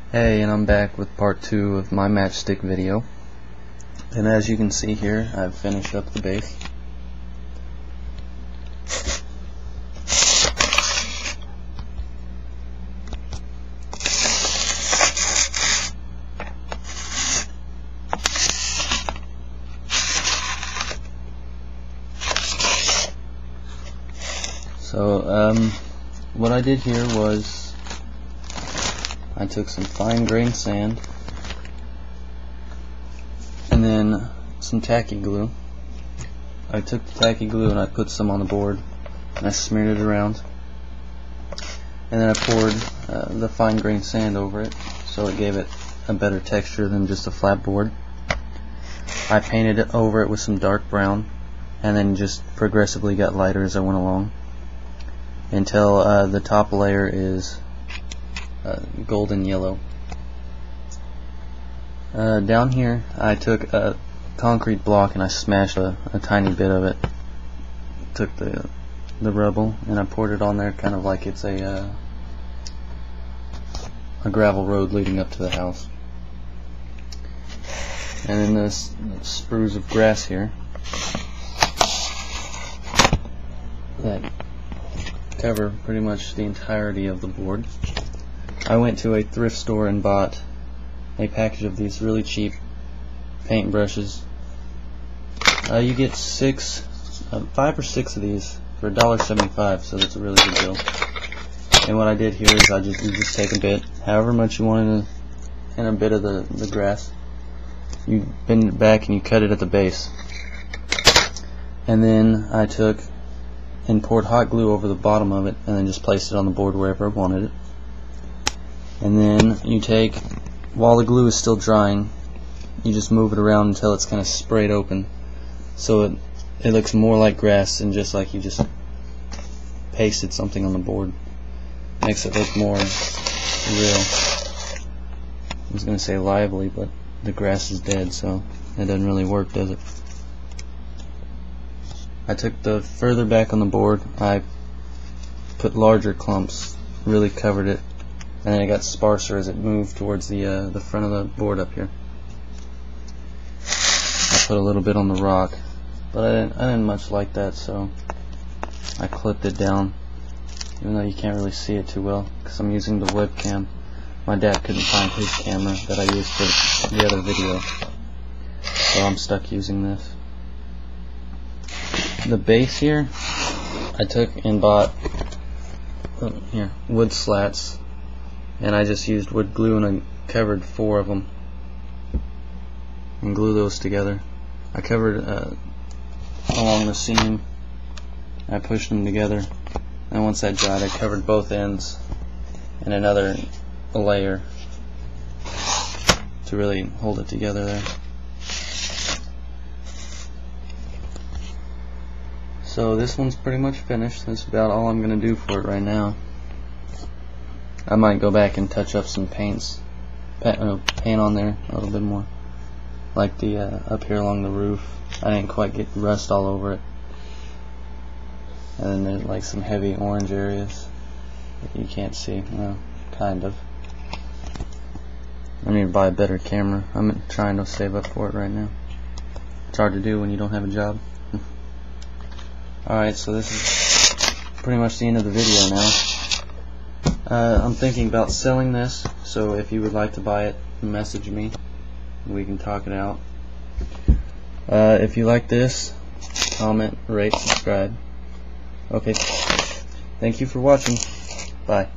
Hey, and I'm back with part 2 of my matchstick video. And as you can see here, I've finished up the base. So, what I did here was I took some fine grained sand and then some tacky glue. I took the tacky glue and I put some on the board and I smeared it around, and then I poured the fine grained sand over it so it gave it a better texture than just a flat board. I painted it over it with some dark brown and then just progressively got lighter as I went along until the top layer is golden yellow. Down here I took a concrete block and I smashed a tiny bit of it. Took the rubble and I poured it on there kind of like it's a gravel road leading up to the house. And then the sprues of grass here that cover pretty much the entirety of the board. I went to a thrift store and bought a package of these really cheap paint brushes. You get 5 or 6 of these for $1.75, so that's a really good deal. And what I did here is you just take a bit, however much you want in a bit of the grass. You bend it back and you cut it at the base. And then I took and poured hot glue over the bottom of it and then just placed it on the board wherever I wanted it. And then you take, while the glue is still drying, you just move it around until it's kind of sprayed open, so it looks more like grass than just like you just pasted something on the board. Makes it look more real. I was going to say lively, but the grass is dead, so it doesn't really work, does it? I took the further back on the board, I put larger clumps, really covered it, and then it got sparser as it moved towards the front of the board up here. I put a little bit on the rock, but I didn't much like that, so I clipped it down, even though you can't really see it too well because I'm using the webcam. My dad couldn't find his camera that I used for the other video, so I'm stuck using this. The base here, I took and bought wood slats, and I just used wood glue and I covered 4 of them and glue those together. I covered along the seam, I pushed them together, and once that dried I covered both ends in another layer to really hold it together there. So this one's pretty much finished. That's about all I'm going to do for it right now. I might go back and touch up some paint on there a little bit more, like the up here along the roof. I didn't quite get rust all over it, and then there's like some heavy orange areas that you can't see. Well, kind of. I need to buy a better camera. I'm trying to save up for it right now. It's hard to do when you don't have a job. Alright, so this is pretty much the end of the video now. I'm thinking about selling this, so if you would like to buy it, message me. We can talk it out. If you like this, comment, rate, subscribe. Okay, thank you for watching. Bye.